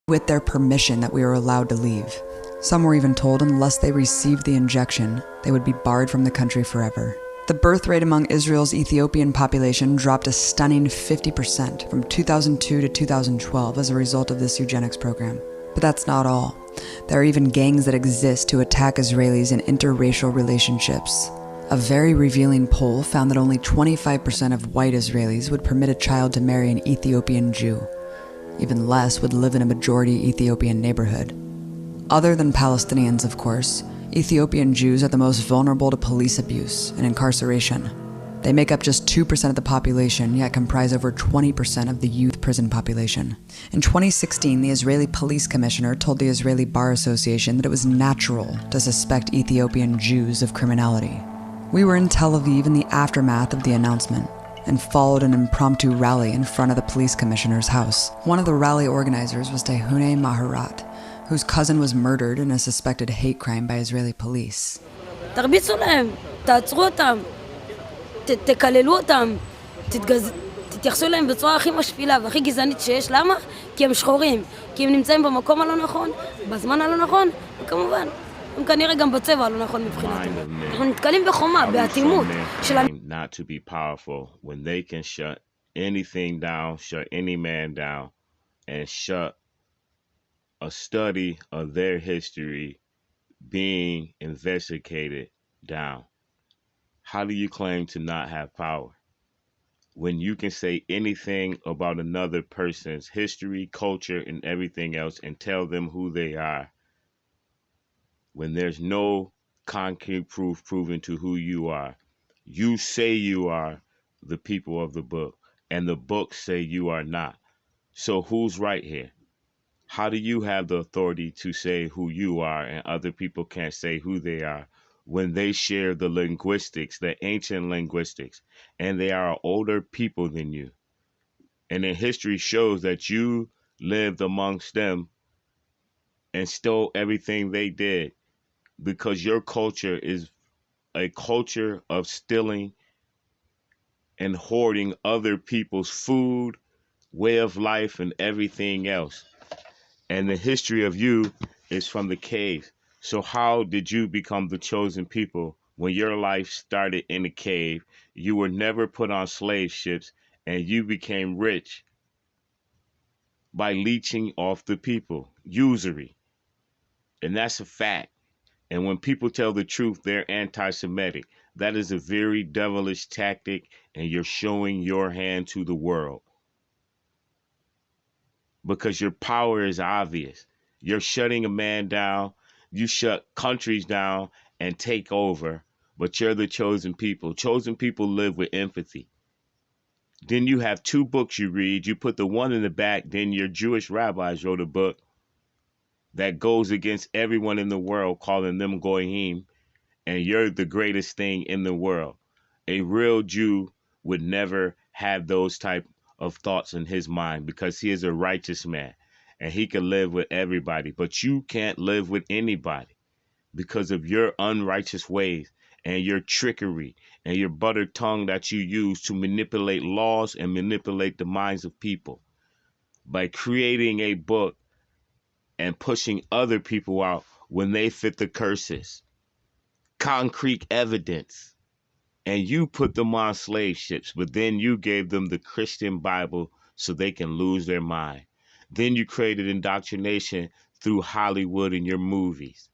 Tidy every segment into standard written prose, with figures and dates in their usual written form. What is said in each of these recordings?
with their permission that we were allowed to leave. Some were even told unless they received the injection, they would be barred from the country forever. The birth rate among Israel's Ethiopian population dropped a stunning 50% from 2002 to 2012 as a result of this eugenics program. But that's not all. There are even gangs that exist to attack Israelis in interracial relationships. A very revealing poll found that only 25% of white Israelis would permit a child to marry an Ethiopian Jew. Even less would live in a majority Ethiopian neighborhood. Other than Palestinians, of course, Ethiopian Jews are the most vulnerable to police abuse and incarceration. They make up just 2% of the population, yet comprise over 20% of the youth prison population. In 2016, the Israeli police commissioner told the Israeli Bar Association that it was natural to suspect Ethiopian Jews of criminality. We were in Tel Aviv in the aftermath of the announcement and followed an impromptu rally in front of the police commissioner's house. One of the rally organizers was Tehune Maharat, whose cousin was murdered in a suspected hate crime by Israeli police. תרביצו להם, תעצרו אותם, תקללו אותם, תתייחסו להם בצורה הכי משפילה והכי גזענית שיש. למה? כי הם שחורים, כי הם נמצאים במקום הלא נכון, בזמן הלא נכון, וכמובן, הם כנראה גם בצבע הלא נכון מבחינתנו. אנחנו נתקלים בחומה, באטימות של... Not to be powerful when they can shut anything down, shut any man down, and shut a study of their history being investigated down. How do you claim to not have power when you can say anything about another person's history, culture, and everything else and tell them who they are when there's no concrete proof proven to who you are? You say you are the people of the book, and the books say you are not. So who's right here? How do you have the authority to say who you are and other people can't say who they are when they share the linguistics, the ancient linguistics, and they are older people than you? And the history shows that you lived amongst them and stole everything they did because your culture is a culture of stealing and hoarding other people's food, way of life, and everything else. And the history of you is from the cave. So how did you become the chosen people when your life started in a cave? You were never put on slave ships, and you became rich by leeching off the people. Usury. And that's a fact. And when people tell the truth, they're anti-Semitic. That is a very devilish tactic, and you're showing your hand to the world. Because your power is obvious. You're shutting a man down. You shut countries down and take over, but you're the chosen people. Chosen people live with empathy. Then you have two books you read. You put the one in the back, then your Jewish rabbis wrote a book that goes against everyone in the world, calling them goyim, and you're the greatest thing in the world. A real Jew would never have those type of thoughts in his mind because he is a righteous man and he can live with everybody, but you can't live with anybody because of your unrighteous ways and your trickery and your butter tongue that you use to manipulate laws and manipulate the minds of people by creating a book and pushing other people out when they fit the curses. Concrete evidence. And you put them on slave ships, but then you gave them the Christian Bible so they can lose their mind. Then you created indoctrination through Hollywood and your movies.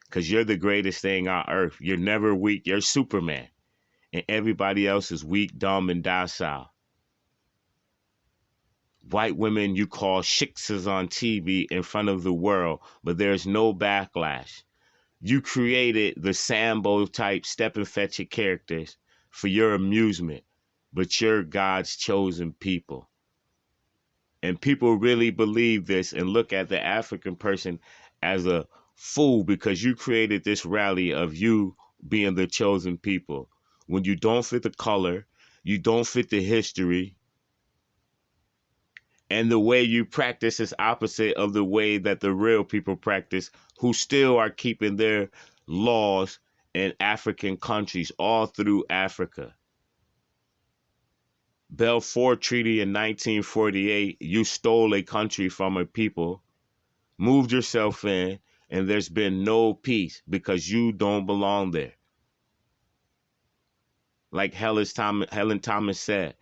Because you're the greatest thing on earth. You're never weak. You're Superman. And everybody else is weak, dumb, and docile. White women you call shiksas on TV in front of the world, but there's no backlash. You created the Sambo type step and fetch it characters for your amusement, but you're God's chosen people. And people really believe this and look at the African person as a fool because you created this rally of you being the chosen people. When you don't fit the color, you don't fit the history, and the way you practice is opposite of the way that the real people practice, who still are keeping their laws in African countries all through Africa. Balfour Treaty in 1948, you stole a country from a people moved yourself in, and there's been no peace because you don't belong there. Like Helen Thomas said,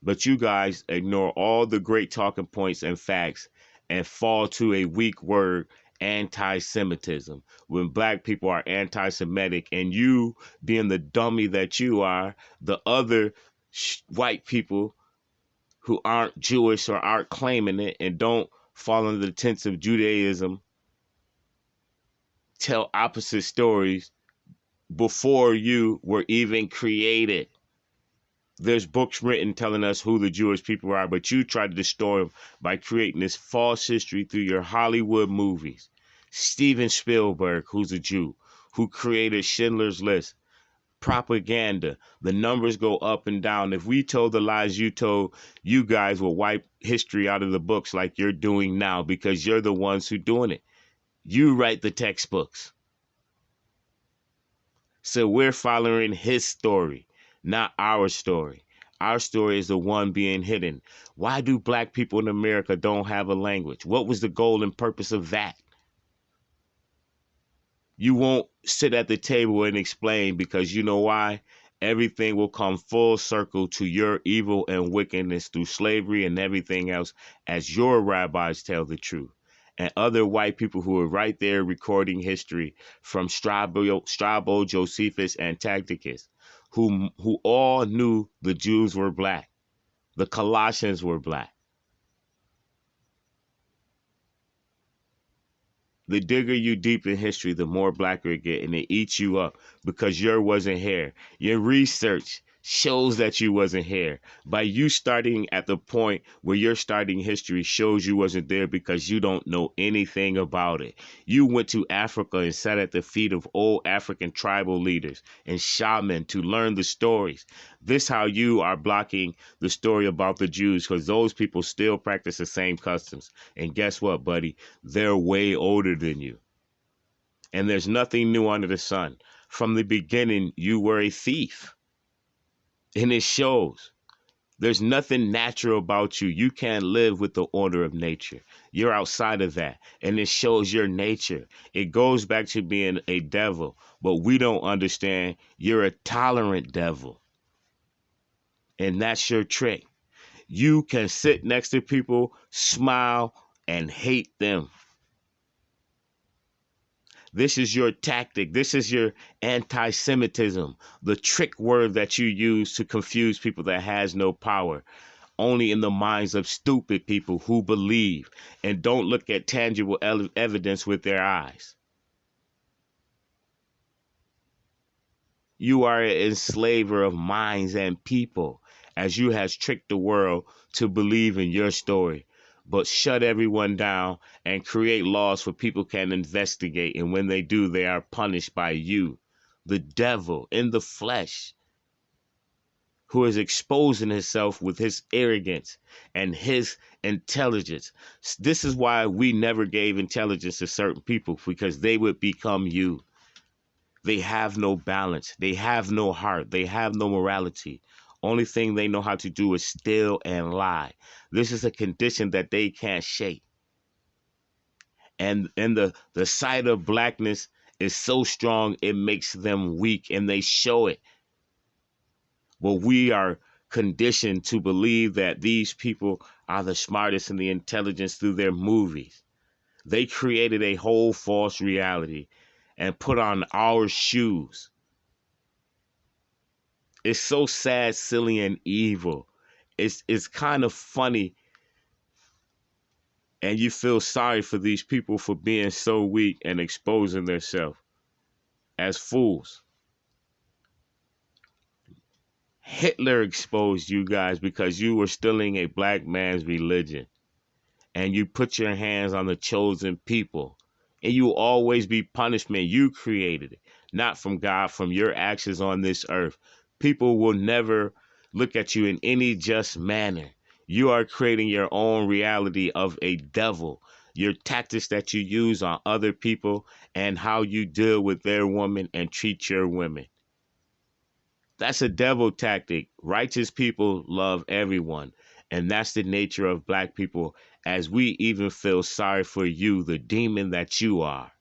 but you guys ignore all the great talking points and facts and fall to a weak word, anti-Semitism, when black people are anti-Semitic, and you, being the dummy that you are, the other white people who aren't Jewish or aren't claiming it and don't fall under the tents of Judaism, tell opposite stories before you were even created. There's books written telling us who the Jewish people are, but you try to destroy them by creating this false history through your Hollywood movies. Steven Spielberg, who's a Jew, who created Schindler's List, propaganda. The numbers go up and down. If we told the lies you told, you guys will wipe history out of the books like you're doing now because you're the ones who doing it. You write the textbooks. So we're following his story, not our story. Our story is the one being hidden. Why do black people in America don't have a language? What was the goal and purpose of that? You won't sit at the table and explain because you know why? Everything will come full circle to your evil and wickedness through slavery and everything else as your rabbis tell the truth. And other white people who are right there recording history from Strabo, Josephus, and Tacitus, who all knew the Jews were black. The Colossians were black. The digger you deep in history, the more blacker it get, and it eats you up because yours wasn't here. Your research shows that you wasn't here. By you starting at the point where you're starting history shows you wasn't there because you don't know anything about it. You went to Africa and sat at the feet of old African tribal leaders and shamans to learn the stories. This how you are blocking the story about the Jews because those people still practice the same customs. And guess what, buddy? They're way older than you. And there's nothing new under the sun. From the beginning, you were a thief. And it shows. There's nothing natural about you. You can't live with the order of nature. You're outside of that. And it shows your nature. It goes back to being a devil. But we don't understand you're a tolerant devil. And that's your trick. You can sit next to people, smile, and hate them. This is your tactic. This is your anti-Semitism, the trick word that you use to confuse people that has no power, only in the minds of stupid people who believe and don't look at tangible evidence with their eyes. You are an enslaver of minds and people as you has tricked the world to believe in your story. But shut everyone down and create laws for people can investigate. And when they do, they are punished by you, the devil in the flesh, who is exposing himself with his arrogance and his intelligence. This is why we never gave intelligence to certain people, because they would become you. They have no balance. They have no heart. They have no morality. Only thing they know how to do is steal and lie. This is a condition that they can't shake. And the sight of blackness is so strong, it makes them weak, and they show it. Well, we are conditioned to believe that these people are the smartest and the intelligence through their movies. They created a whole false reality and put on our shoes. It's so sad, silly, and evil. It's kind of funny. And you feel sorry for these people for being so weak and exposing themselves as fools. Hitler exposed you guys because you were stealing a black man's religion. And you put your hands on the chosen people. And you will always be punishment. You created it, not from God, from your actions on this earth. People will never look at you in any just manner. You are creating your own reality of a devil. Your tactics that you use on other people and how you deal with their women and treat your women. That's a devil tactic. Righteous people love everyone. And that's the nature of black people as we even feel sorry for you, the demon that you are.